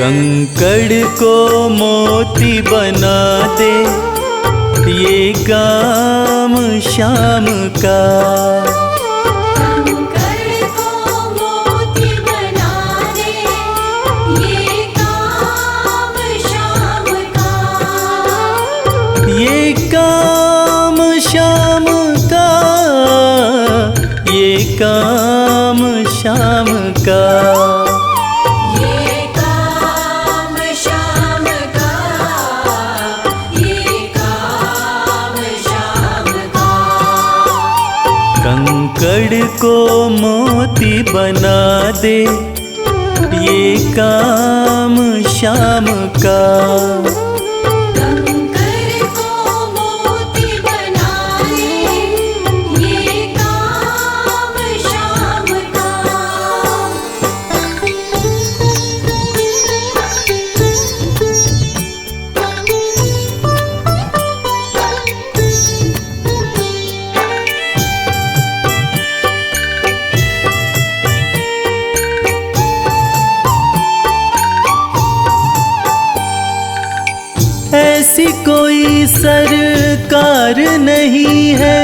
कंकड़ को मोती बना दे, ये काम शाम का। कंकड़ को मोती बना दे, ये काम शाम का। ये काम शाम का, ये काम शाम का। कंकड़ को मोती बना दे, ये काम शाम का। कंकड़ को मोती बना दे, ये काम शाम का। ऐसी कोई सरकार नहीं है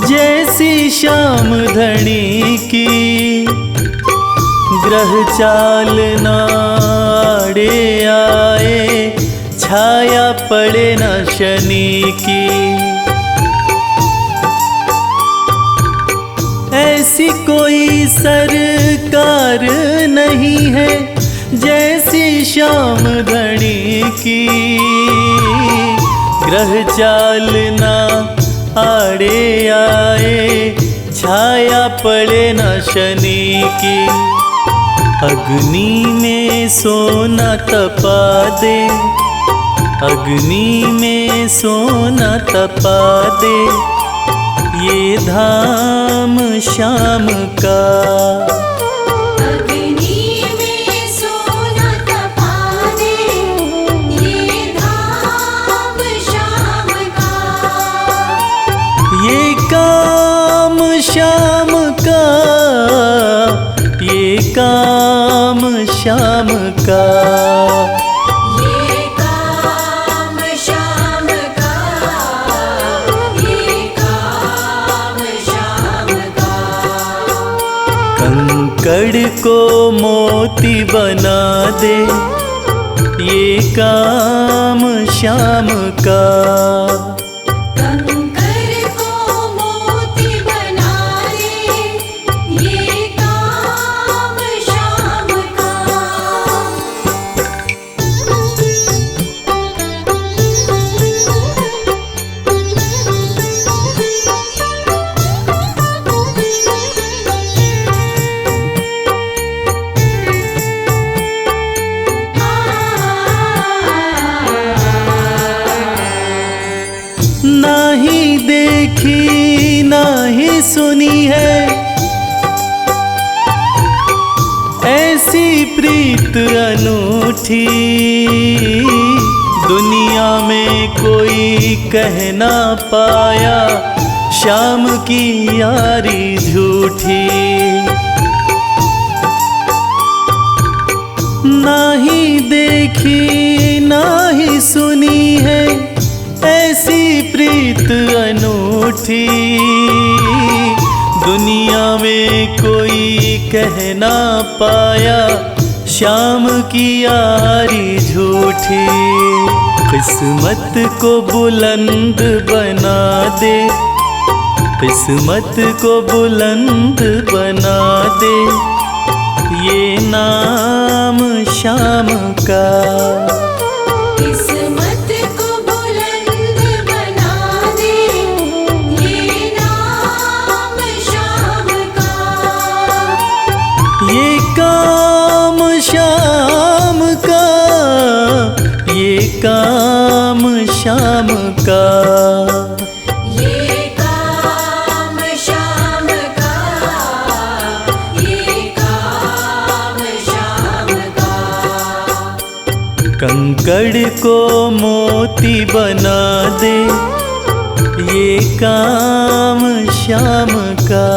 जैसी श्याम धनी की। ग्रह चाल नाड़े आए, छाया पड़े न शनि की। ऐसी कोई सरकार नहीं है जैसी श्याम धनी की। ग्रह चाल ना आड़े आए, छाया पड़े न शनि की। अग्नि में सोना तपा दे, अग्नि में सोना तपा दे, ये धाम शाम का। ये काम शाम का, ये काम शाम का। ये काम शाम का, ये काम शाम का। कंकड़ को मोती बना दे, ये काम शाम का। नाही देखी नाही सुनी है ऐसी प्रीत अनूठी। दुनिया में कोई कह ना पाया, शाम की यारी झूठी। नाही देखी नाही सुनी है ऐसी प्रीत अनूठी। दुनिया में कोई कह ना पाया, शाम की यारी झूठी। किस्मत को बुलंद बना दे, किस्मत को बुलंद बना दे, ये नाम शाम का। किस्मत को बुलंद बना दे, ये नाम शाम का। ये काम शाम का, ये काम शाम का। ये काम शाम का, ये काम शाम का। कंकड़ को मोती बना दे, ये काम शाम का।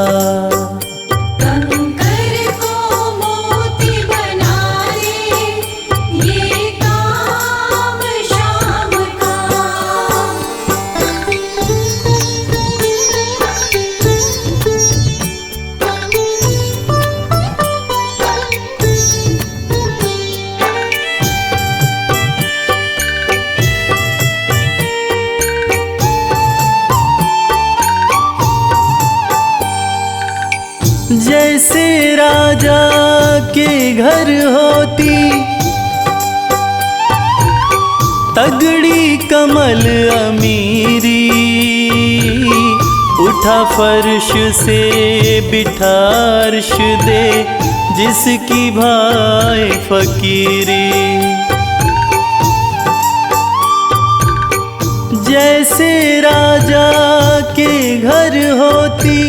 कंकड़ को मोती के घर होती तगड़ी कमल अमीरी, उठा फर्श से बिठा अर्श दे जिसकी भाई फकीरी। जैसे राजा के घर होती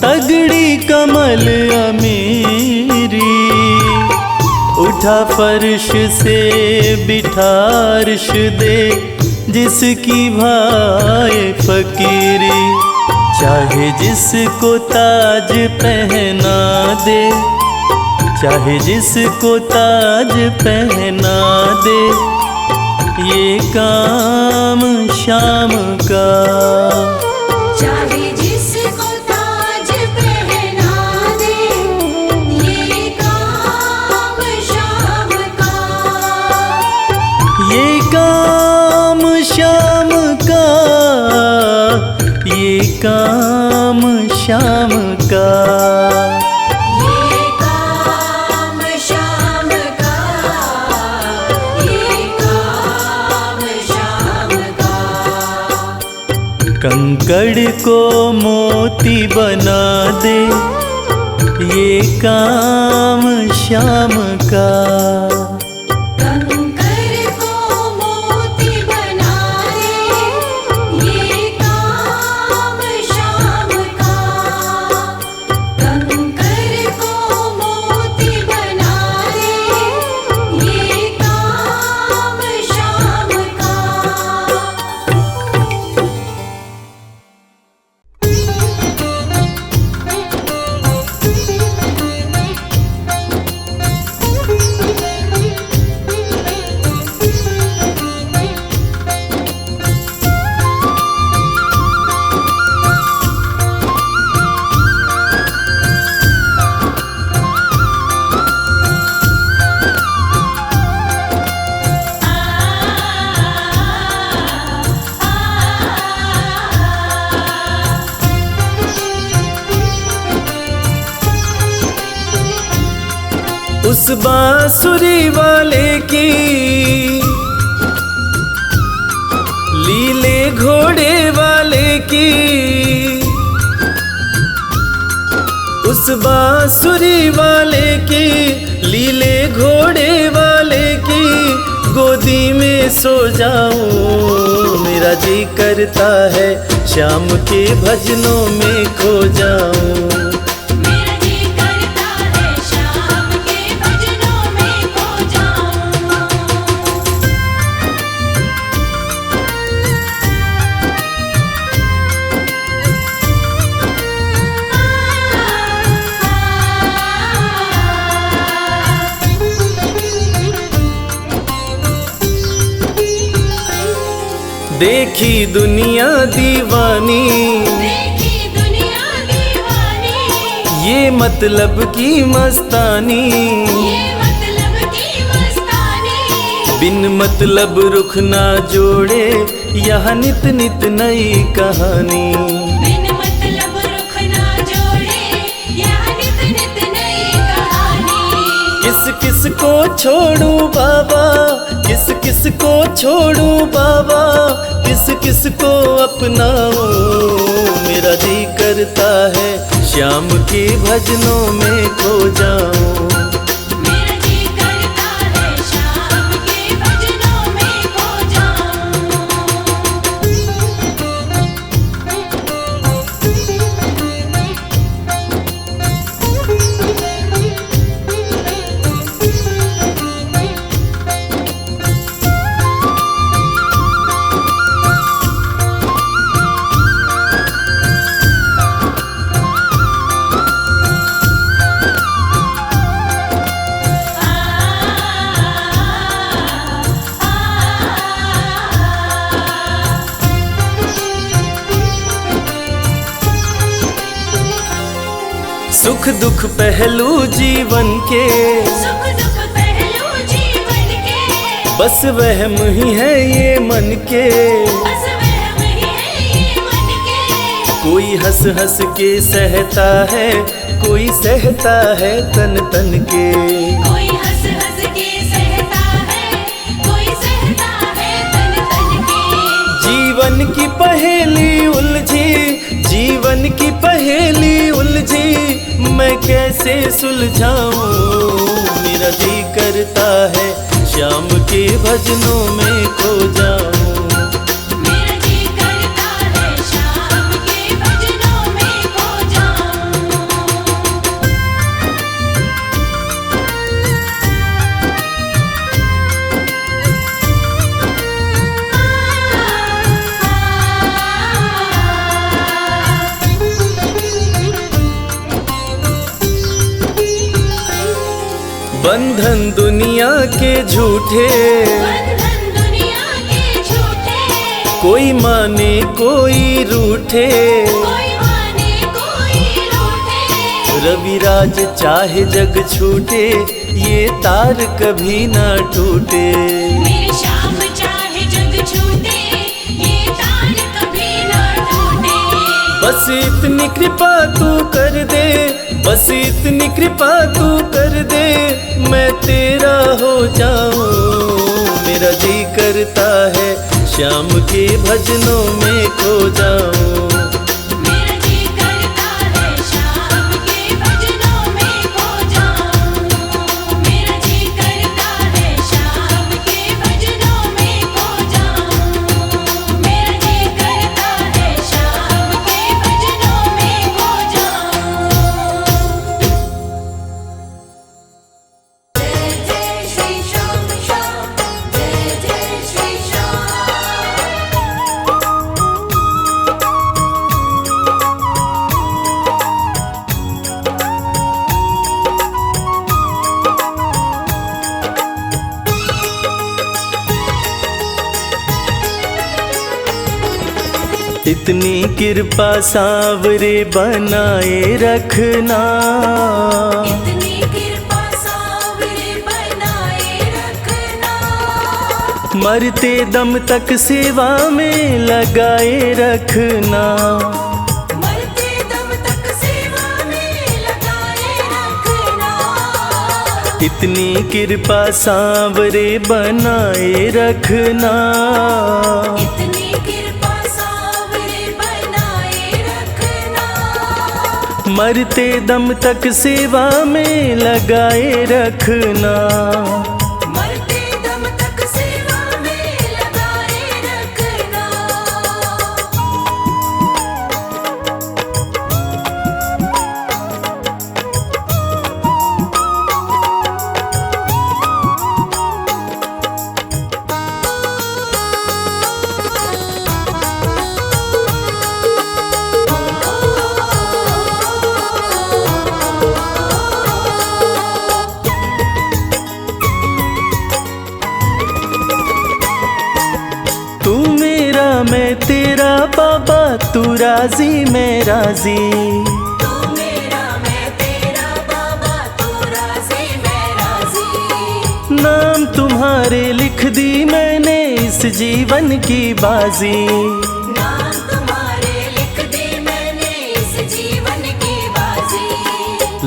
तगड़ी कमल अमीरी, उठा फर्श से बिठा अर्श दे जिसकी भाई फकीरी। चाहे जिसको ताज पहना दे, चाहे जिसको ताज पहना दे, ये काम शाम का। चाहे जिसको ताज पहना दे, ये काम शाम का। ये काम शाम का, ये काम शाम का। ये काम शाम का, ये काम शाम का। कंकड़ को मोती बना दे, ये काम शाम का। कंकर को मोती बना दे, ये काम शाम का। कंकर को मोती बना दे, ये काम शाम का। उस बांसुरी वाले की लीले घोड़े वाले की, उस बांसुरी वाले की लीले घोड़े वाले की गोदी में सो जाऊं। मेरा जी करता है शाम के भजनों में खो जाऊं। मेरा जी करता है शाम के भजनों में खो जाऊं। देखी दुनिया दीवानी, देखी दुनिया दीवानी, ये मतलब की मस्तानी, ये मतलब की मस्तानी। बिन मतलब रुख ना जोड़े यहाँ नित नित नई कहानी। बिन मतलब रुख ना जोड़े, यह नित नित नई कहानी। किस किस को छोड़ूं बाबा, किस किस को छोड़ूं बाबा, किस किस को अपनाऊं। मेरा जी करता है श्याम के भजनों में खो जाऊं। मेरा जी करता है शाम के भजनों में खो जाऊं। सुख दुख पहलू जीवन के, सुख दुख पहलू जीवन के, बस वहम ही है ये मन के। बस वहम ही है ये मन के। कोई हंस हंस के सहता है, कोई सहता है तन तन के। कोई हंस हंस के सहता है, कोई सहता है तन तन के। जीवन की पहेली उलझी, जीवन की पहेली उलझी, मैं कैसे सुलझाऊं। मेरा जी करता है श्याम के भजनों में खो जाऊं। मेरा जी करता है शाम के भजनों में खो जाऊं। बंधन दुनिया के झूठे, बंधन दुनिया के झूठे। कोई माने कोई रूठे। कोई माने कोई रूठे। रविराज चाहे जग छूटे, ये तार कभी ना टूटे। मेरे श्याम चाहे जग छूटे, ये तार कभी ना टूटे। बस इतनी कृपा तू कर दे, बस इतनी कृपा तू कर दे, मैं तेरा हो जाऊं। मेरा जी करता है श्याम के भजनों में खो जाऊं। मेरा जी करता है शाम के भजनों में खो जाऊं। मेरा जी करता है शाम के भजनों में खो जाऊं। मेरा जी करता है शाम के भजनों में खो जाऊं। जय जय श्री श्याम श्याम, जय जय श्री श्याम। इतनी कृपा सांवरे बनाए रखना, इतनी कृपा सांवरे बनाए रखना। मरते दम तक सेवा में लगाए रखना। मरते दम तक सेवा में लगाए रखना। इतनी कृपा सांवरे बनाए रखना। इतनी कृपा सांवरे बनाए रखना। मरते दम तक सेवा में लगाए रखना। मरते दम तक सेवा में लगाए रखना। तू मेरा मैं तेरा बाबा, तू राजी मैं राजी। तू मेरा मैं तेरा बाबा, तू राजी मैं राजी। नाम तुम्हारे लिख दी मैंने इस जीवन की बाजी। नाम तुम्हारे लिख दे मैंने इस जीवन की बाजी।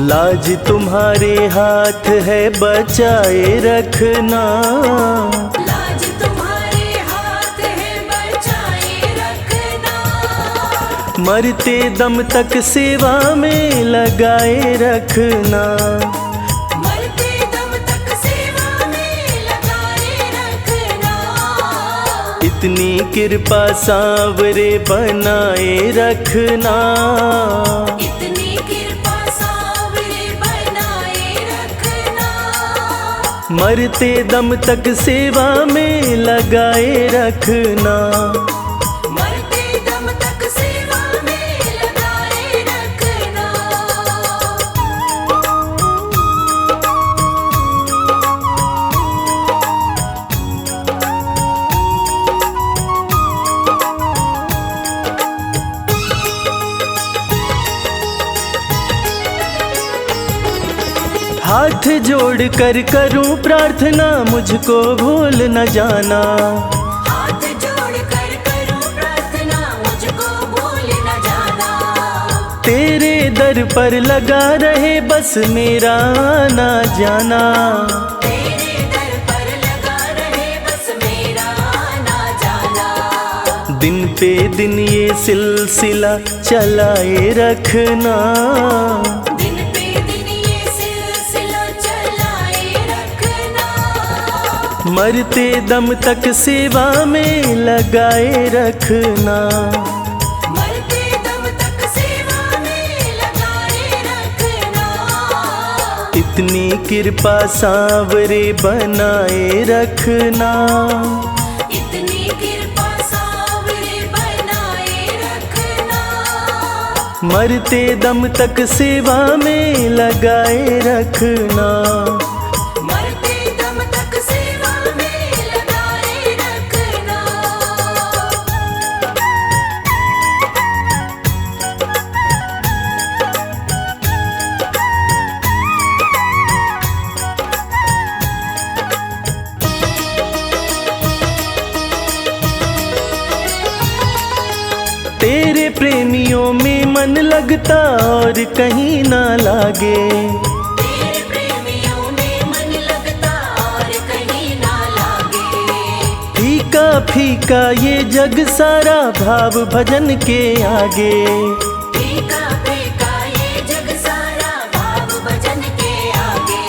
लाज तुम्हारे हाथ है बचाए रखना। लाज तुम्हारे हाथ है बचाए रखना। मरते दम तक सेवा में लगाए रखना। मरते दम तक सेवा में लगाए रखना। इतनी कृपा सांवरे बनाए रखना। इतनी कृपा सांवरे बनाए रखना। मरते दम तक सेवा में लगाए रखना। मरते दम तक सेवा में लगाए रखना। हाथ जोड़ कर करूं प्रार्थना, मुझको भूल न जाना। हाथ जोड़ कर करूं प्रार्थना, मुझको भूल न जाना। तेरे दर पर लगा रहे बस मेरा आना जाना। तेरे दर पर लगा रहे बस मेरा आना जाना। दिन पे दिन ये सिलसिला चलाए रखना। दिन पे दिन ये सिलसिला चलाए रखना। मरते दम तक सेवा में लगाए रखना। मरते दम तक सेवा में लगाए रखना। इतनी कृपा सांवरे बनाए रखना। इतनी कृपा सांवरे बनाए रखना। मरते दम तक सेवा में लगाए रखना। मरते दम तक सेवा में लगाए रखना। तेरे प्रेमियों में मन लगता और कहीं ना लागे। तेरे प्रेमियों में मन लगता और कहीं ना लागे। फीका फीका ये जग सारा भाव भजन के आगे। फीका फीका ये जग सारा भाव भजन के आगे।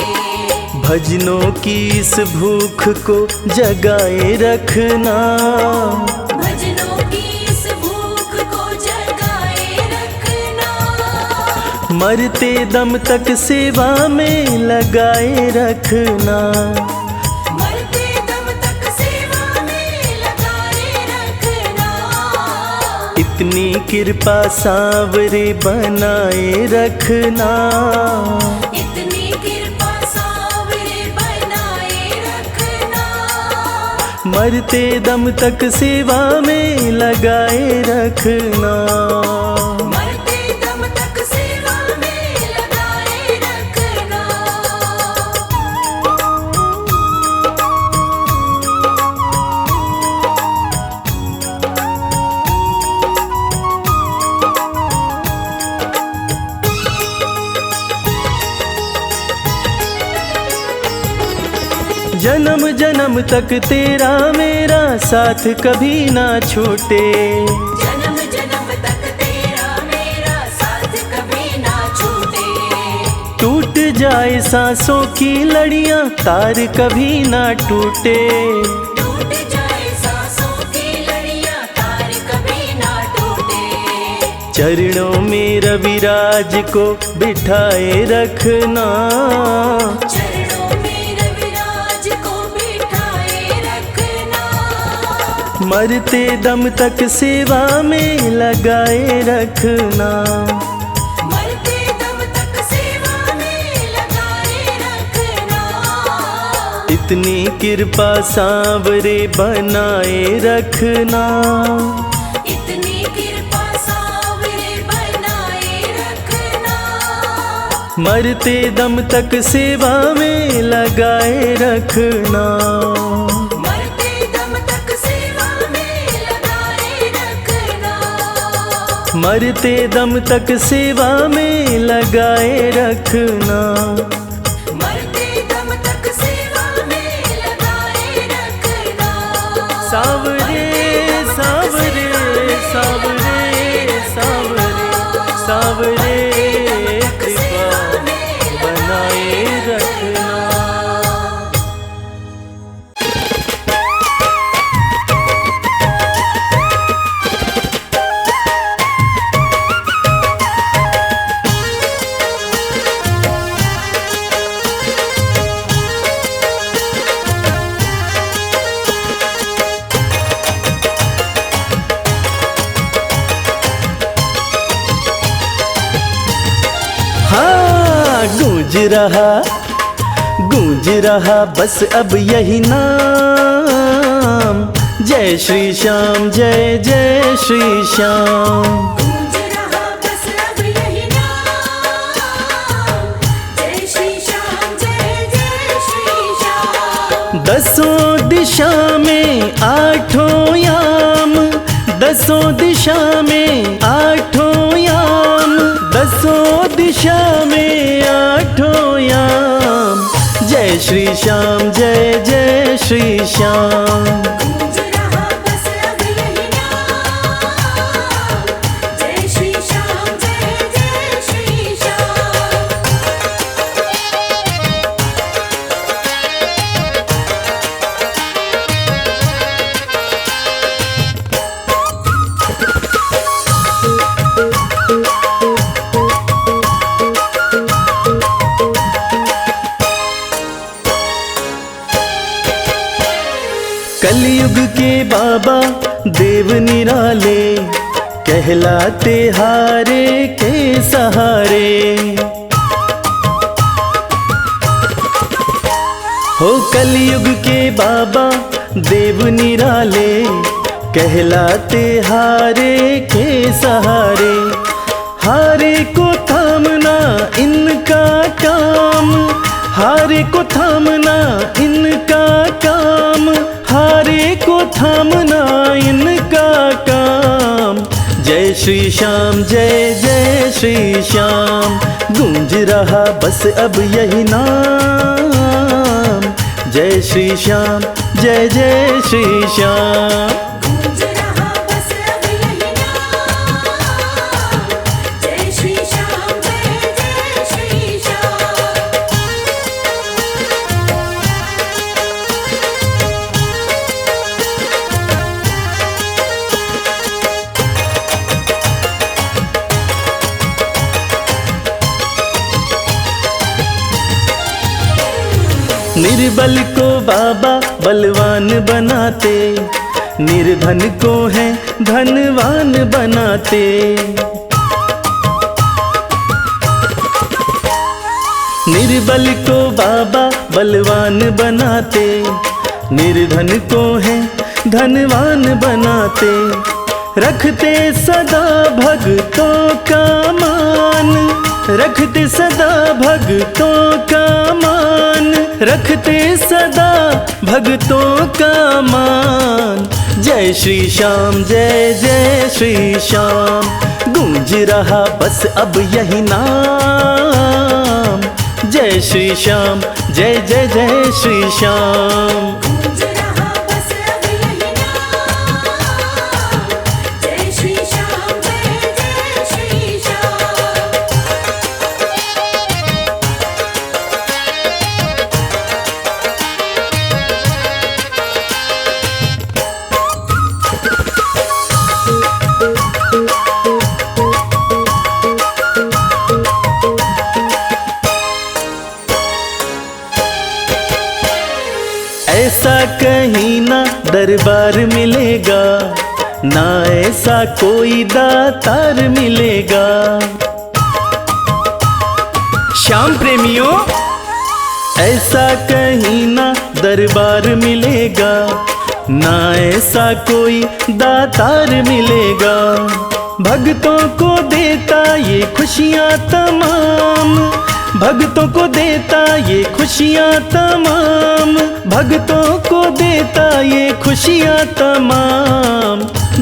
भजनों की इस भूख को जगाए रखना। भजनों की इस भूख को जगाए रखना। मरते दम तक सेवा में लगाए रखना। मरते दम तक सेवा में लगाए रखना। इतनी कृपा सांवरे बनाए रखना। इतनी कृपा सांवरे बनाए रखना। मरते दम तक सेवा में लगाए रखना। मरते दम तक सेवा में लगाए रखना। जन्म जन्म तक तेरा मेरा साथ कभी ना छूटे। जन्म जन्म तक तेरा मेरा साथ कभी ना छूटे। टूट जाए सांसों की लड़ियां तार कभी ना टूटे। टूट जाए सांसों की लड़ियां तार कभी ना टूटे। चरणों में रविराज को बिठाए रखना। चरणों में रविराज को बिठाए रखना। मरते दम तक सेवा में लगाए रखना। मरते दम तक सेवा में लगाए रखना। इतनी कृपा सांवरे बनाए रखना। इतनी कृपा सांवरे बनाए रखना। मरते दम तक सेवा में लगाए रखना। मरते दम तक सेवा में लगाए रखना। मरते दम तक सेवा में लगाए रखना। मरते दम तक सेवा में लगाए रखना। सांवरे सांवरे सांवरे सांवरे सांवरे कृपा बनाए रखना। हाँ गूंज रहा बस अब यही नाम, जय श्री श्याम जय जय श्री श्याम। गूंज रहा बस अब यही नाम, जय श्री श्याम जय जय श्री श्याम। दसों दिशा में आठों याम, दसों दिशा में आठों याम, दसों दिशा में आठों याम, जय श्री श्याम जय जय श्री श्याम। गूंज रहा बस अब यही नाम, जय श्री श्याम जय जय श्री श्याम। कलयुग के बाबा देव निराले, कहलाते हारे के सहारे। हो कलयुग के बाबा देव निराले, कहलाते हारे के सहारे। हारे को थामना इनका काम, हारे को थामना इनका काम, हारे को थामना इनका काम। जय श्री श्याम जय जय श्री श्याम, गूंज रहा बस अब यही नाम, जय श्री श्याम जय जय श्री श्याम। गूंज रहा बस अब यही नाम, जय श्री श्याम जय जय श्री श्याम। निर्बल को बाबा बलवान बनाते, निर्धन को है धनवान बनाते। निर्बल को बाबा बलवान बनाते, निर्धन को है धनवान बनाते। रखते सदा भक्तों का मान, रखते सदा भक्तों का मान, रखते सदा भक्तों का मान। जय श्री श्याम जय जय श्री श्याम, गूंज रहा बस अब यही नाम, जय श्री श्याम जय जय जय श्री श्याम। गूंज रहा बस अब यही नाम, जय श्री श्याम जय जय श्री श्याम। ऐसा कहीं ना दरबार मिलेगा, ना ऐसा कोई दातार मिलेगा। श्याम प्रेमियों, ऐसा कहीं ना दरबार मिलेगा, ना ऐसा कोई दातार मिलेगा। भक्तों को देता ये खुशियाँ तमाम, भक्तों को देता ये खुशियाँ तमाम, भक्तों को देता ये खुशियाँ तमाम।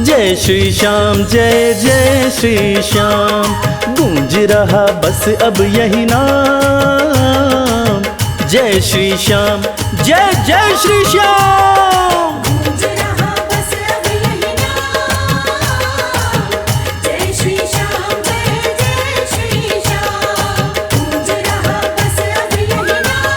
जय श्री श्याम जय जय श्री श्याम, गूंज रहा बस अब यही नाम, जय श्री श्याम जय जय श्री श्याम। गूंज रहा बस अब यही नाम, जय श्री श्याम जय जय श्री श्याम। गूंज रहा बस अब यही नाम,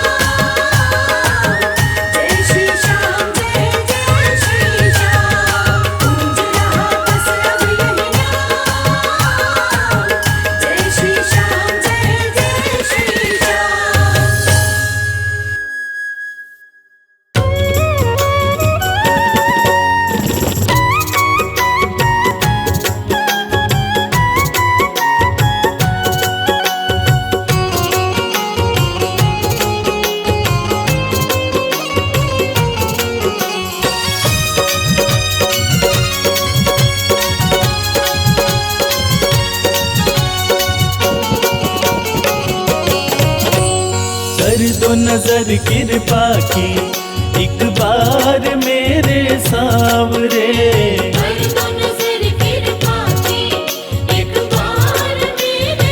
जय श्री श्याम जय जय श्री श्याम। गूंज रहा बस अब यही नाम, जय श्री श्याम जय जय श्री श्याम। कर दो नजर कृपा की एक बार मेरे सावरे, कर दो नजर कृपा की एक बार मेरे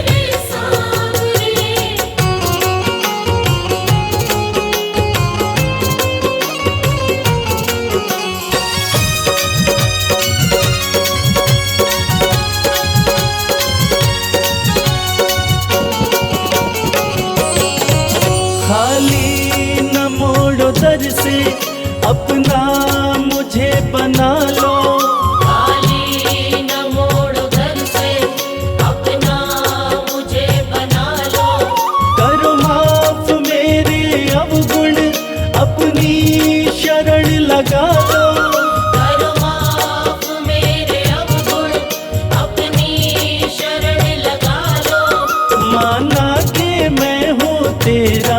मेरे सांवरे। खाली न मोड़ो दर से अपना मुझे बना लो। खाली न मोड़ो दर से अपना मुझे बना लो। करो माफ मेरे अवगुण अपनी शरण लगा लो। करो माफ मेरे अवगुण अपनी शरण लगा लो। माना के मैं हूँ तेरा,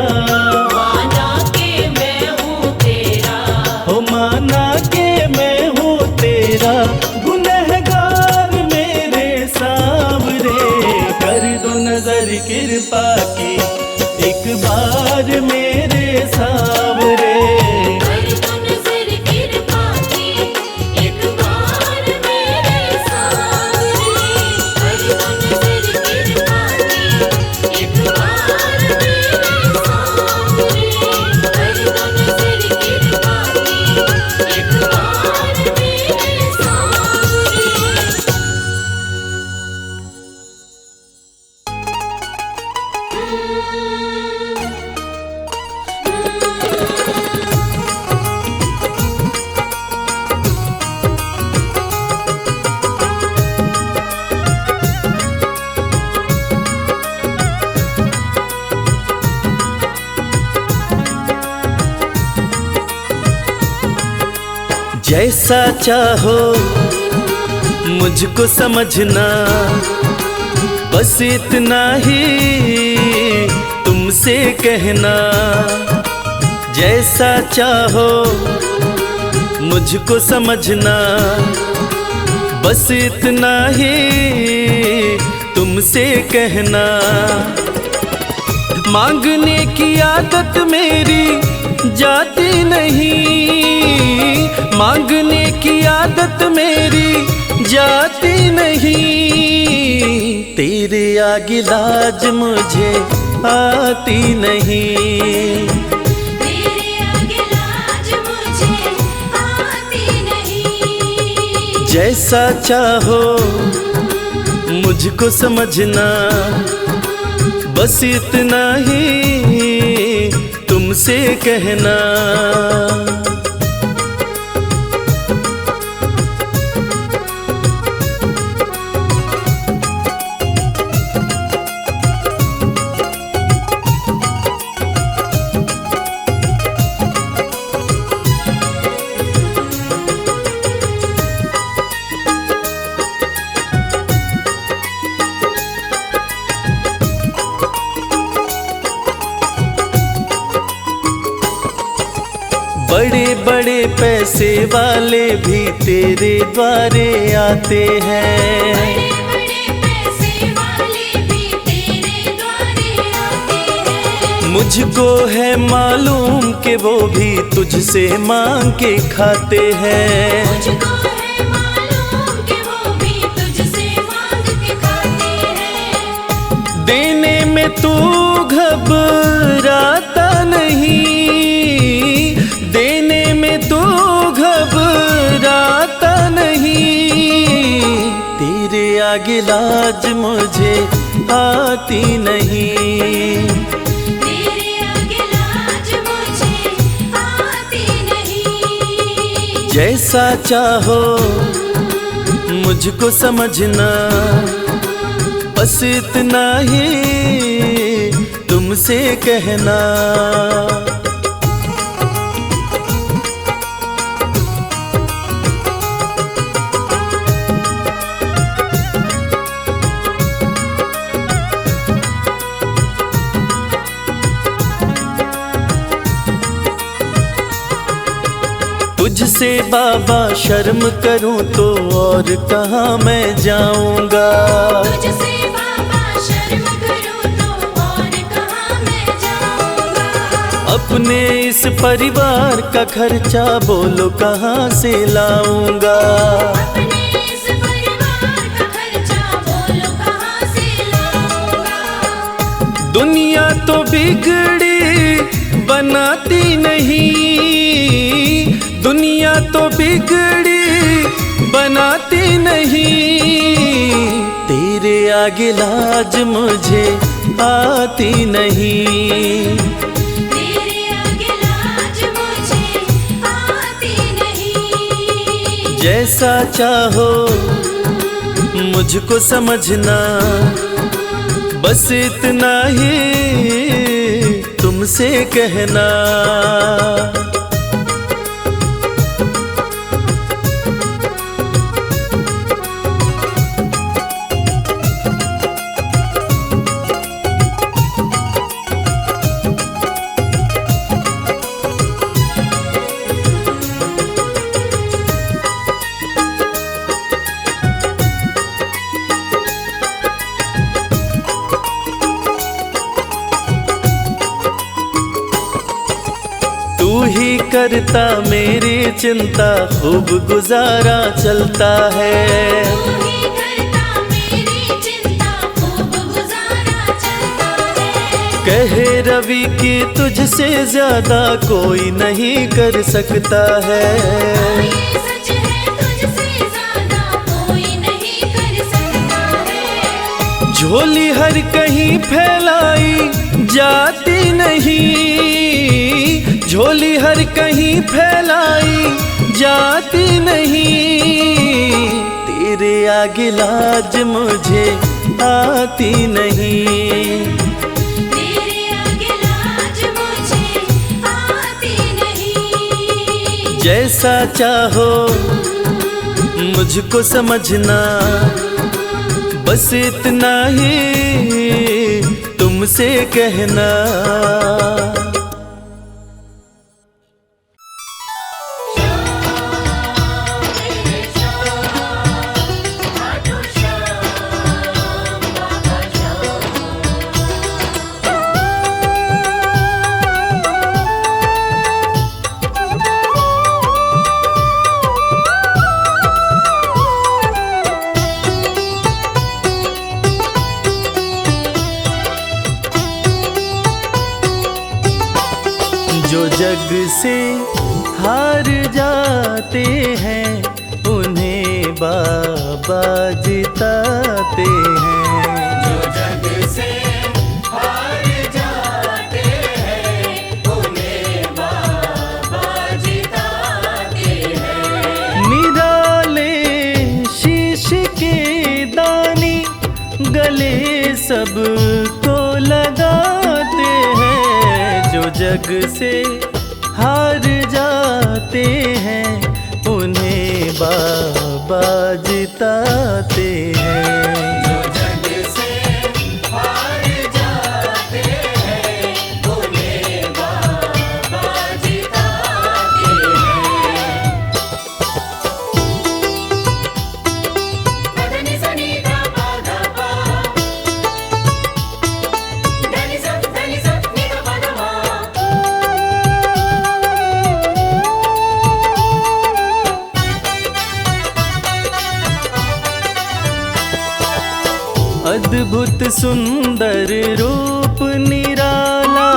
माना के मैं हूँ तेरा। हो माना के मैं हूँ तेरा, गुनहगार मेरे सांवरे। कर दो नजर कृपा की एक बार मेरे सांवरे। कर दो नजर कृपा की एक बार मेरे जैसा चाहो मुझको समझना, बस इतना ही तुमसे कहना। जैसा चाहो मुझको समझना, बस इतना ही तुमसे कहना। मांगने की आदत मेरी जाती नहीं, मांगने की आदत मेरी जाती नहीं। तेरे आगे लाज मुझे आती नहीं, तेरे आगे लाज मुझे आती नहीं। जैसा चाहो मुझको समझना, बस इतना ही तुमसे कहना। बड़े बड़े पैसे वाले भी तेरे द्वारे आते हैं, बड़े बड़े पैसे वाले भी तेरे द्वारे आते हैं। मुझको है मालूम कि वो भी तुझसे मांग के खाते हैं। मुझको है मालूम कि वो भी तुझसे मांग के खाते हैं। देने में तू घबराता नहीं, देने में तू घबराता नहीं। तेरे आगे लाज मुझे आती नहीं, तेरे आगे लाज मुझे आती नहीं। जैसा चाहो मुझको समझना, बस इतना ही तुमसे कहना। तुझसे बाबा शर्म करूं तो और कहाँ मैं जाऊंगा। तुझसे बाबा शर्म करूं तो और कहाँ मैं जाऊंगा। अपने इस परिवार का खर्चा बोलो कहाँ से लाऊंगा। अपने इस परिवार का खर्चा बोलो कहाँ से लाऊंगा। दुनिया तो बिगड़ी बनाती नहीं, दुनिया तो बिगड़ी बनाती नहीं। तेरे आगे लाज मुझे आती नहीं, तेरे आगे लाज मुझे आती नहीं। जैसा चाहो मुझको समझना, बस इतना ही तुमसे कहना। तू ही करता मेरी चिंता, खूब गुजारा चलता है। तू ही करता मेरी चिंता, खूब गुजारा चलता है। कहे रवि कि तुझसे ज्यादा कोई नहीं कर सकता है। ये सच है, तुझसे ज्यादा कोई नहीं कर सकता है। झोली हर कहीं फैलाई जाती नहीं, झोली हर कहीं फैलाई जाती नहीं, तेरे आगे लाज मुझे आती नहीं, तेरे आगे लाज मुझे आती नहीं। जैसा चाहो मुझको समझना, बस इतना ही तुमसे कहना। जो जग से हार जाते हैं उन्हें बाबा जिताते हैं, जो जग से हार जाते हैं उन्हें बाबा जिताते हैं। निराले शीश के दानी गले सबको लगाते हैं, जो जग से हार जाते हैं उन्हें बाबा जिताते हैं, जो जग से हार जाते हैं उन्हें बाबा जिताते हैं। पदनि सनि धा पा धा पा, धनि सा नि धा पा धा मा। अद्भुत सुंदर रूप निराला,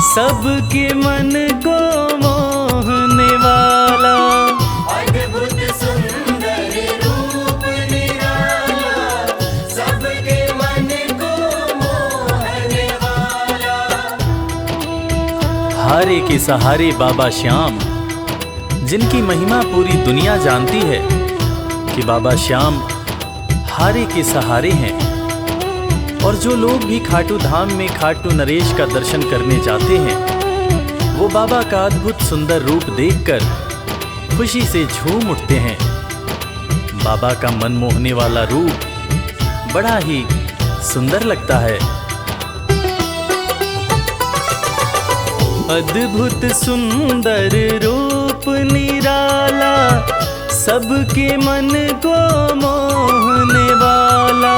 सबके मन को मोहने वाला, अद्भुत सुंदर रूप निराला, सबके मन को मोहने वाला। हारे के सहारे बाबा श्याम, जिनकी महिमा पूरी दुनिया जानती है कि बाबा श्याम हारे के सहारे हैं। और जो लोग भी खाटू धाम में खाटू नरेश का दर्शन करने जाते हैं, वो बाबा का अद्भुत सुंदर रूप देखकर खुशी से झूम उठते हैं। बाबा का मन मोहने वाला रूप बड़ा ही सुंदर लगता है। अद्भुत सुंदर रूप निराला, सबके मन को मोहने वाला,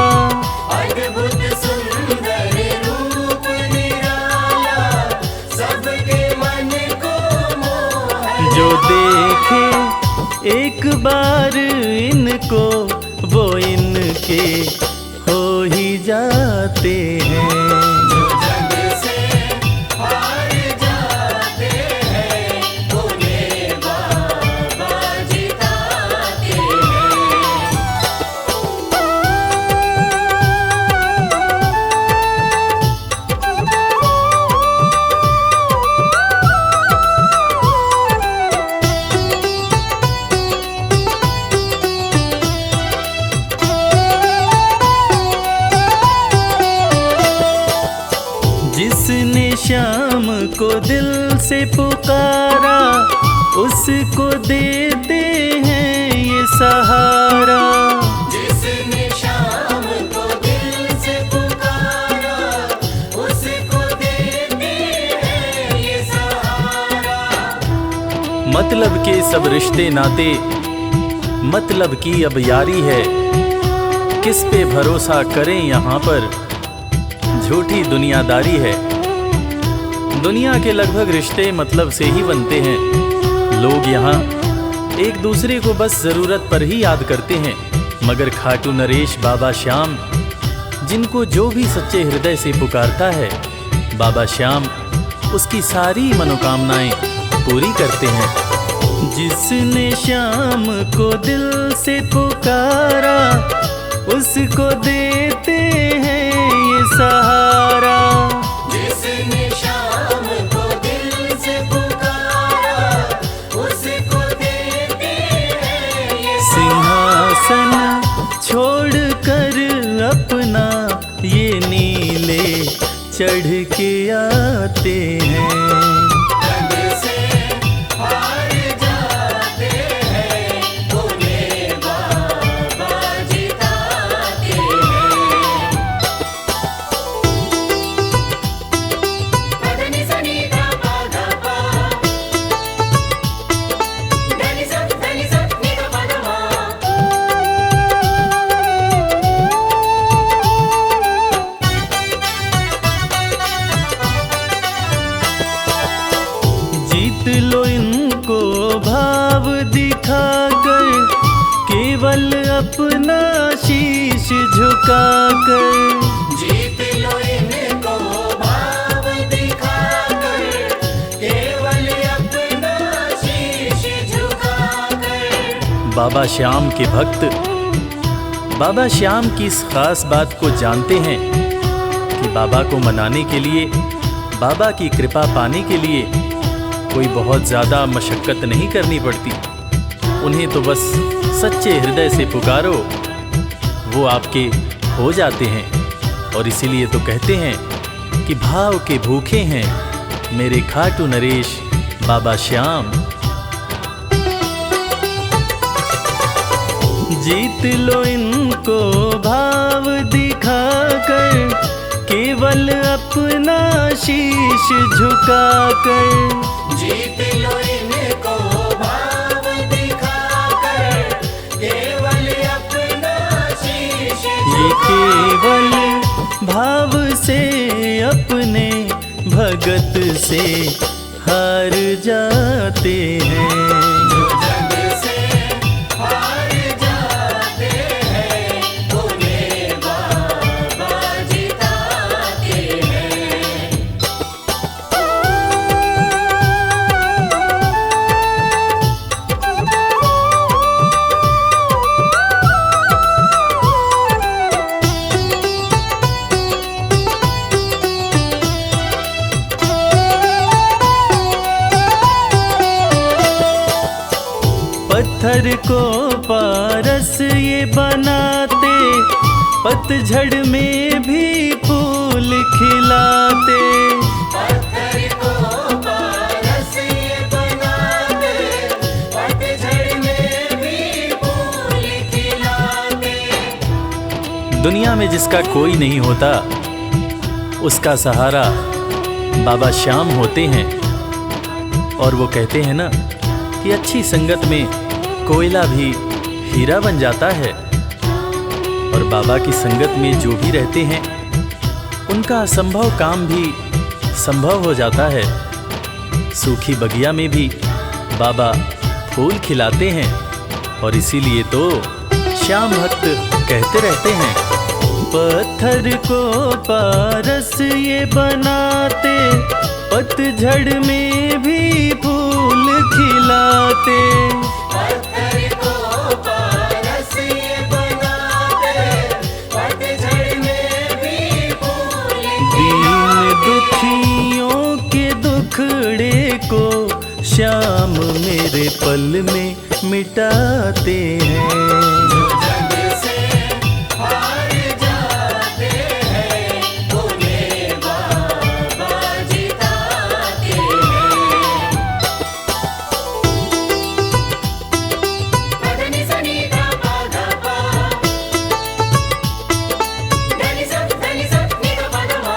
अद्भुत सुंदर रूप निराला, सबके मन को मोहने। जो देखे एक बार इनको, वो इनके हो ही जाते हैं, जो जग से हार जाते हैं उन्हें बाबा जिताते हैं। जिसने श्याम को दिल से पुकारा, उसको देते हैं ये सहारा, जिसने शाम को दिल से पुकारा, उसको देते हैं ये सहारा। मतलब के सब रिश्ते नाते, मतलब की अब यारी है, किस पे भरोसा करें यहाँ पर, झूठी दुनियादारी है। दुनिया के लगभग रिश्ते मतलब से ही बनते हैं। लोग यहाँ एक दूसरे को बस जरूरत पर ही याद करते हैं, मगर खाटू नरेश बाबा श्याम, जिनको जो भी सच्चे हृदय से पुकारता है, बाबा श्याम उसकी सारी मनोकामनाएं पूरी करते हैं। जिसने श्याम को दिल से पुकारा, उसको देते हैं ये सहारा। जिसने शाम को दिल से पुकारा, उसको देते हैं ये सिंहासन छोड़कर अपना ये नीले चढ़ के आते हैं। जग से हार जाते हैं, उन्हें बाबा जिताते हैं। पदनि सनि धा पा धा पा, धनि सा नि धा पा धा मा। जीत लो इनको भाव दिखाकर, केवल अपना शीश झुकाकर। जीत लो इनको भाव दिखाकर, केवल अपना शीश झुकाकर। बाबा श्याम के भक्त बाबा श्याम की इस खास बात को जानते हैं कि बाबा को मनाने के लिए, बाबा की कृपा पाने के लिए कोई बहुत ज़्यादा मशक्क़त नहीं करनी पड़ती। उन्हें तो बस सच्चे हृदय से पुकारो, वो आपके हो जाते हैं। और इसीलिए तो कहते हैं कि भाव के भूखे हैं मेरे खाटू नरेश बाबा श्याम। जीत लो इनको भाव दिखाकर, केवल अपना शीश झुकाकर। जीत लो इनको भाव दिखाकर, केवल अपना शीश ये केवल भाव से अपने भगत से हार जाते हैं। जो जग से हार जाते हैं, उन्हें बाबा जिताते हैं। पत्थर को पारस ये बनाते, पतझड़ में भी फूल खिलाते। पत्थर को पारस ये बनाते, पतझड़ में भी फूल खिलाते। दुनिया में जिसका कोई नहीं होता, उसका सहारा बाबा श्याम होते हैं। और वो कहते हैं ना कि अच्छी संगत में कोयला भी हीरा बन जाता है। और बाबा की संगत में जो भी रहते हैं, उनका असंभव काम भी संभव हो जाता है। सूखी बगिया में भी बाबा फूल खिलाते हैं। और इसीलिए तो श्याम भक्त कहते रहते हैं, पत्थर को पारस ये बनाते, पतझड़ में भी फूल खिलाते। पत्थर को पारस ये बनाते, पतझड़ में भी फूल दीन दुखियों के दुखड़े को श्याम मेरे पल में मिटाते हैं। जो जग से हार जाते हैं, उन्हें बाबा जिताते हैं। पदनि सनि धा पा धा पा, धनि सा नि धा पा धा मा।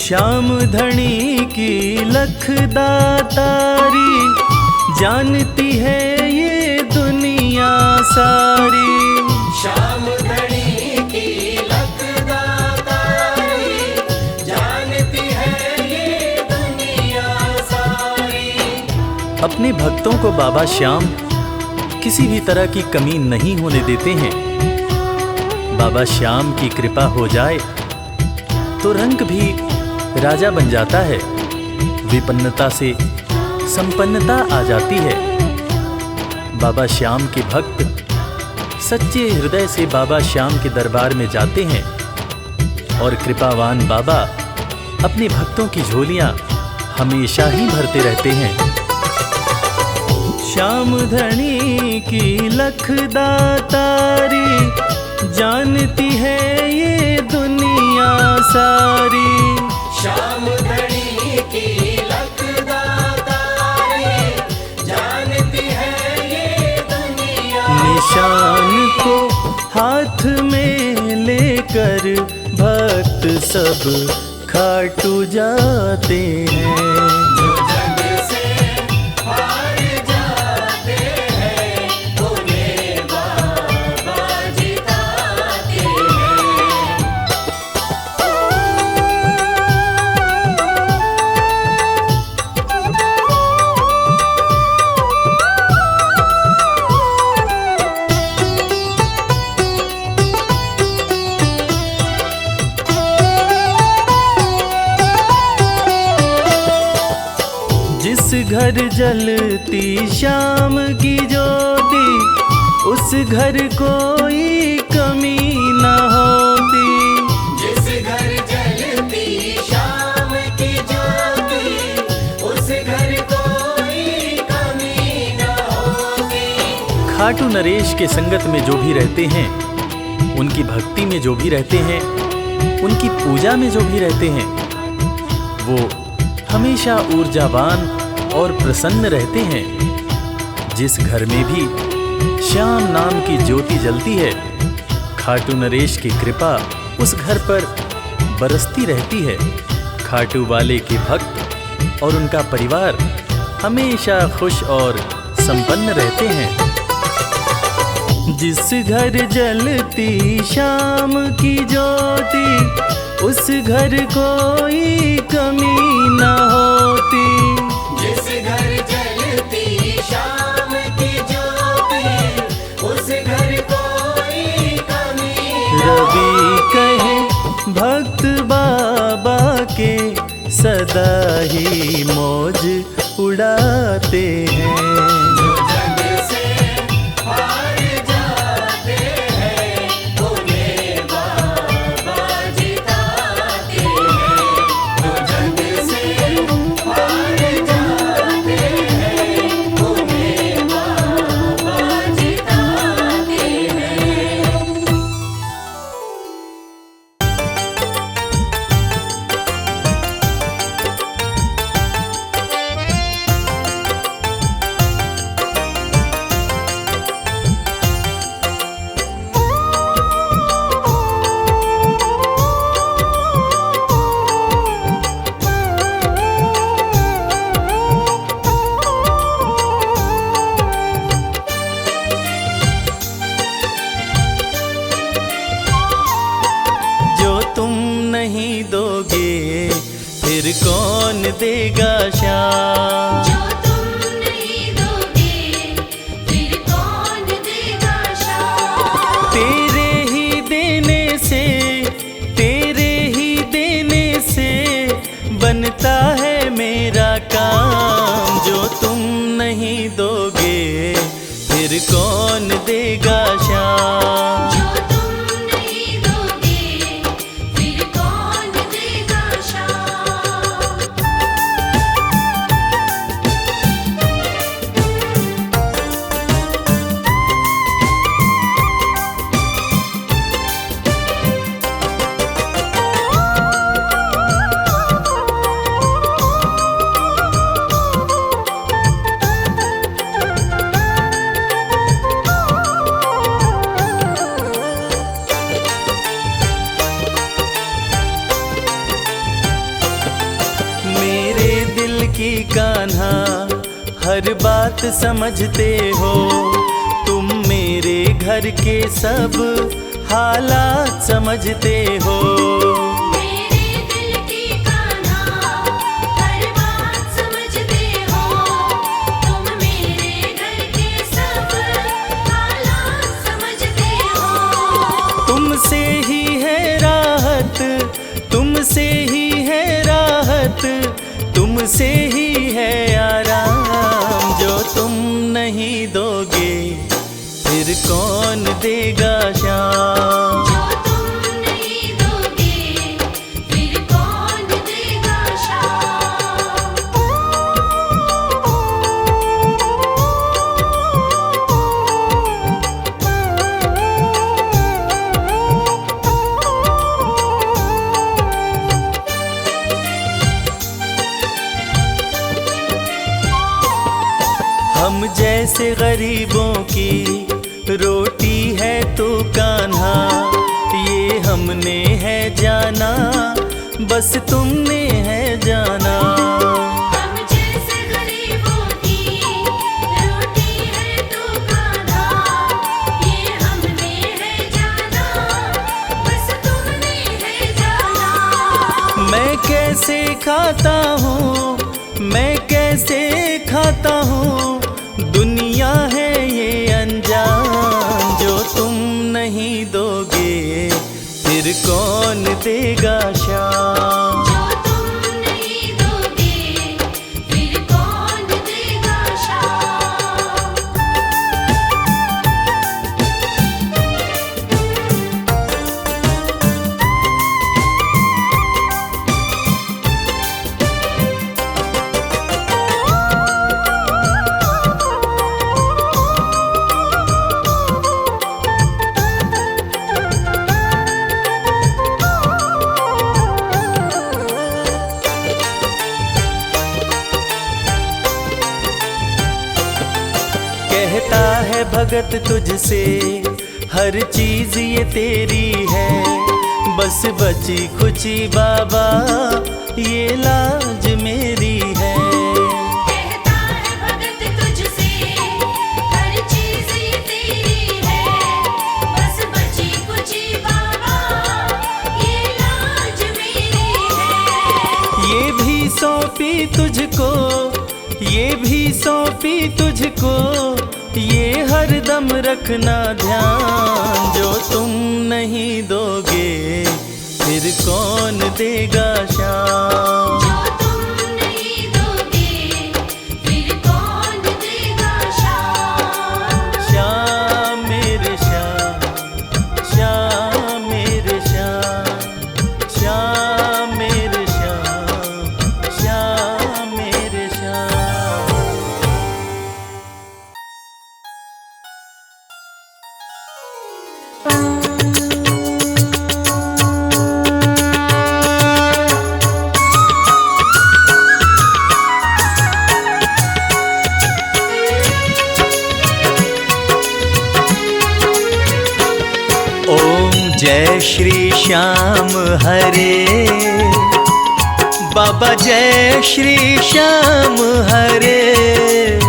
श्याम धनी की लख दातारी, जानती है ये दुनिया सारी। श्याम धनी की लख दातारी, जानती है ये दुनिया सारी। अपने भक्तों को बाबा श्याम किसी भी तरह की कमी नहीं होने देते हैं। बाबा श्याम की कृपा हो जाए तो रंग भी राजा बन जाता है, विपन्नता से संपन्नता आ जाती है। बाबा श्याम के भक्त सच्चे हृदय से बाबा श्याम के दरबार में जाते हैं और कृपावान बाबा अपने भक्तों की झोलियां हमेशा ही भरते रहते हैं। श्याम धनी की लखदातारी, जानती है ये दुनिया सारी। श्याम धनी की लखदातारी, जानती है ये दुनिया। निशान को हाथ में लेकर भक्त सब खाटू जाते हैं। जो जग से हार जाते हैं, उन्हें बाबा जिताते हैं। जिस घर जलती श्याम की ज्योति, उस घर कोई कमी न होती। जिस घर जलती श्याम की ज्योति, उस घर कोई कमी न होती। खाटू नरेश के संगत में जो भी रहते हैं, उनकी भक्ति में जो भी रहते हैं, उनकी पूजा में जो भी रहते हैं, वो हमेशा ऊर्जावान और प्रसन्न रहते हैं। जिस घर में भी श्याम नाम की ज्योति जलती है, खाटू नरेश की कृपा उस घर पर बरसती रहती है। खाटू वाले के भक्त और उनका परिवार हमेशा खुश और संपन्न रहते हैं। जिस घर जलती श्याम की ज्योति, उस घर कोई कमी न होती। जिस घर जलती श्याम की ज्योति, उस घर कोई कमी न रवि कहे भक्त बाबा के, सदा ही मौज उड़ाते हैं। जो जग से हार जाते हैं, उन्हें बाबा जिताते हैं। जो जग से हार जाते हैं, उन्हें बाबा जिताते हैं। जो तुम नहीं दोगे फिर कौन देगा श्याम। जो तुम नहीं दोगे, फिर कौन देगा श्याम। तेरे ही देने से, तेरे ही देने से बनता है मेरा काम। जो तुम नहीं दोगे फिर कौन देगा श्याम। जो तुम नहीं दोगे, फिर कौन देगा श्याम। मेरे दिल की कान्हा हर बात समझते हो, तुम मेरे घर के सब हालात समझते हो। मेरे दिल की कान्हा हर बात समझते हो, तुम मेरे घर के सब हालात समझते हो। तुमसे ही है राहत, तुमसे ही है राहत, तुमसे ही है आराम। जो तुम नहीं दोगे फिर कौन देगा शाम। जो तुम नहीं दोगे फिर कौन देगा शाम। हम जैसे गरीबों की रोटी है तू कान्हा, ये हमने है जाना, बस तुमने है जाना। हम जैसे गरीबों की रोटी है तू कान्हा, ये हमने है जाना, बस तुमने है जाना। मैं कैसे खाता हूँ, मैं कैसे खाता हूँ, दुनिया है ये अनजान। जो तुम नहीं दोगे फिर कौन देगा शाम। जो तुम नहीं दोगे फिर कौन देगा शाम। कहता है भगत तुझसे हर चीज ये तेरी है, बस बची खुची बाबा ये लाज मेरी है। कहता है भगत तुझसे हर चीज ये तेरी है, बस बची कुची बाबा ये लाज मेरी है। ये भी सौंपी तुझको, ये भी सौंपी तुझको, ये हरदम रखना ध्यान। जो तुम नहीं दोगे फिर कौन देगा शाम। जो तुम नहीं दोगे फिर कौन देगा शाम। श्याम मेरे श्याम, श्याम मेरे श्याम, श्याम मेरे श्याम, श्याम मेरे श्याम। ओम जय श्री श्याम हरे, बाबा जय श्री श्याम हरे।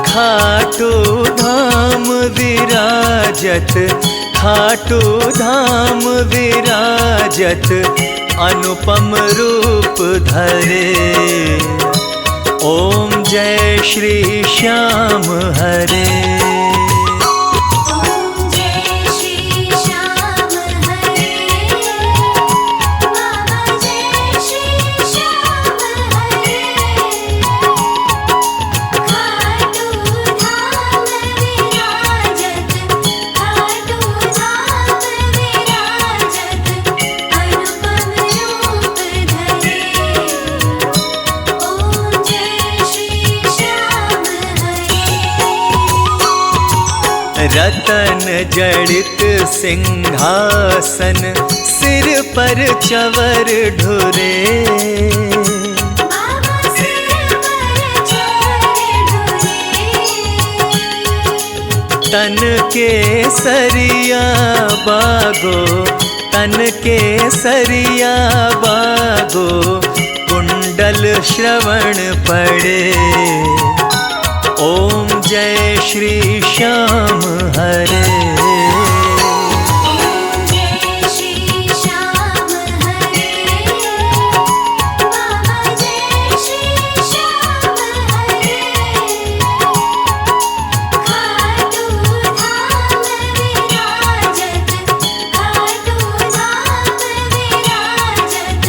खाटू धाम विराजत, खाटू धाम विराजत, अनुपम रूप धरे। ओम जय श्री श्याम हरे। ओम जय श्री श्याम हरे, बाबा जय श्री श्याम हरे। खाटू धाम विराजत, खाटू धाम विराजत, अनुपम रूप धरे। ओम जय श्री श्याम हरे। रतन जड़ित सिंहासन, सिर पर चवर ढुरे। बाबा सिर पर चढ़ ढुरे। तन के सरिया बागो, तन के सरिया बागो, कुंडल श्रवण पड़े। ओम जय श्री श्याम हरे। ओम जय श्री श्याम हरे, बाबा जय श्री श्याम हरे। खाटू धाम विराजत, खाटू धाम विराजत,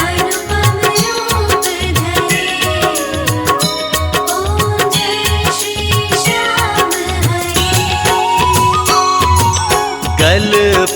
अनुपम रूप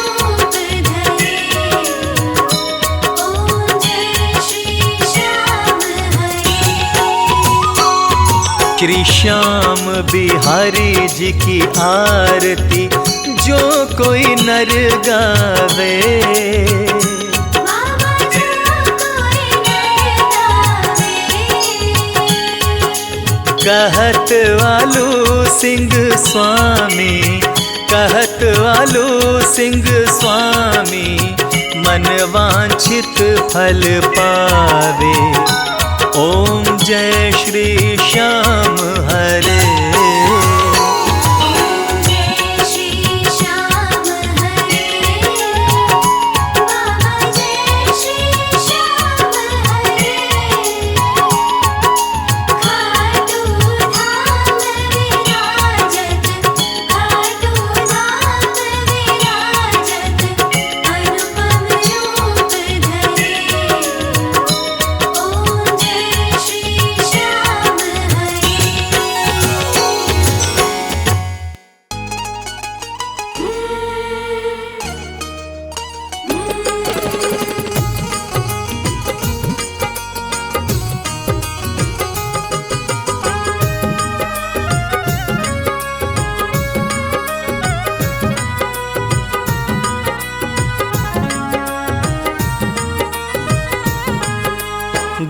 रूप धरे। ओम जय श्री श्याम हरे। श्री श्याम बिहारी जी की आरती जो कोई नर गावे, बाबा जो कोई नर गावे। कहत वालू सिंह स्वामी, कहत वालू सिंह स्वामी, मन वांछित फल पावे। ओम जय श्री श्याम हरे। ओम जय श्री श्याम हरे। बाबा जय श्री श्याम हरे। खाटू धाम विराजत, खाटू धाम विराजत, अनुपम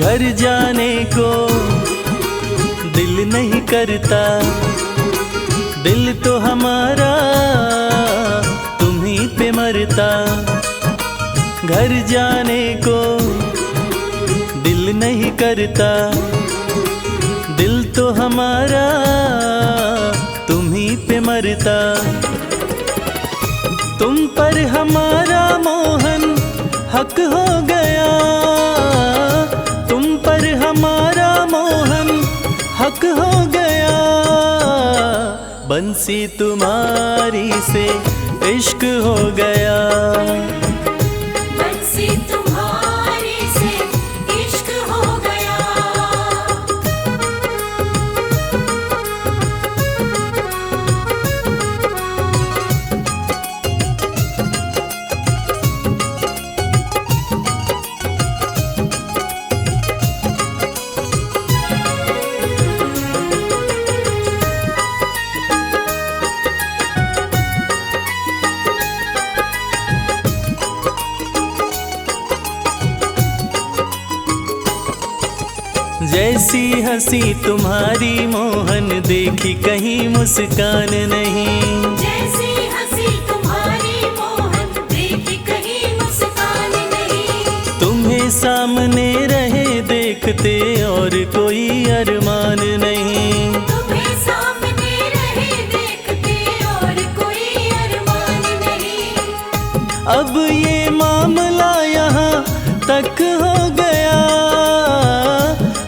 घर जाने को दिल नहीं करता, दिल तो हमारा तुम्हीं पे मरता। घर जाने को दिल नहीं करता, दिल तो हमारा तुम्हीं पे मरता। तुम पर हमारा मोहन हक हो गया, तुम पर हमारा मोहन हक हो गया। बंसी तुम्हारी से इश्क हो गया, बंसी तुम्हारी से इश्क हो गया। जैसी हंसी तुम्हारी मोहन देखी कहीं मुस्कान नहीं। जैसी हंसी तुम्हारी मोहन देखी कहीं मुस्कान नहीं। तुम्हें सामने रहे देखते और कोई अरमान नहीं। तुम्हें सामने रहे देखते और कोई अरमान नहीं। अब ये मामला यहाँ तक हो गया,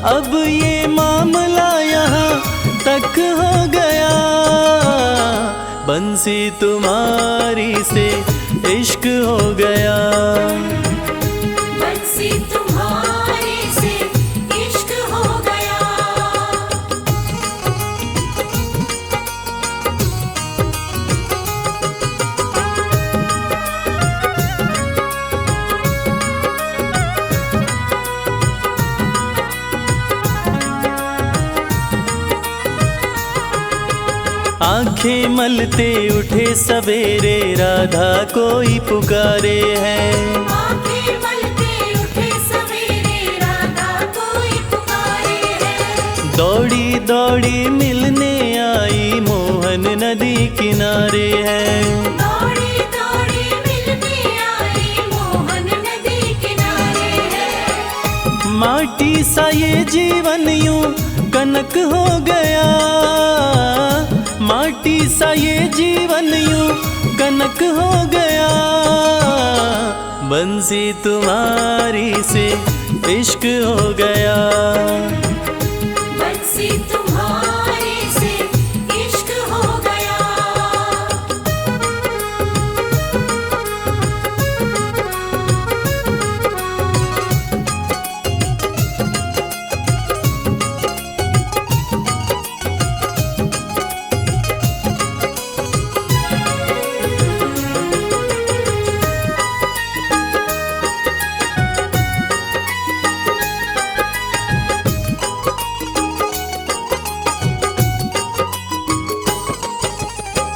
अब ये मामला यहाँ तक हो गया। बंसी तुम्हारी से इश्क हो गया, बंसी तुम्हारी से इश्क हो गया। आंखें मलते उठे सवेरे राधा कोई पुकारे है। आंखें मलते उठे सवेरे राधा कोई पुकारे है। दौड़ी दौड़ी मिलने आई मोहन नदी किनारे है। दौड़ी दौड़ी मिलने आई मोहन नदी किनारे है। माटी सा ये जीवन यूं कनक हो गया, माटी सा ये जीवन यूं कनक हो गया। बंसी तुम्हारी से इश्क हो गया, बंसी तुम्हारी से इश्क हो गया।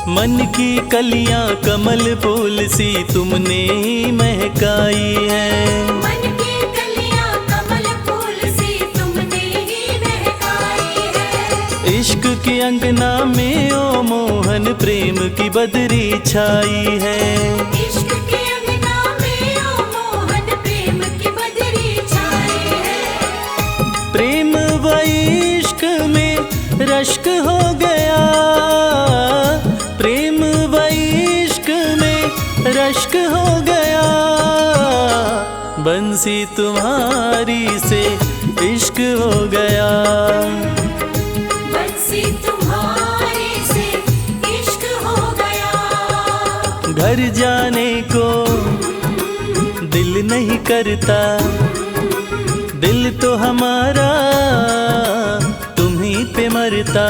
मन की कलियां कमल फूल सी तुमने ही महकाई है। मन की कलियां कमल फूल सी तुमने ही महकाई है। इश्क के अंगना में ओ मोहन प्रेम की बदरी छाई है। इश्क के अंगना में ओ मोहन प्रेम की बदरी छाई है। प्रेम व इश्क में रश्क हो गया, प्रेम व इश्क में रश्क हो गया। बंसी तुम्हारी से इश्क हो गया, बंसी तुम्हारी से इश्क हो गया। घर जाने को दिल नहीं करता, दिल तो हमारा तुम्हीं पे मरता।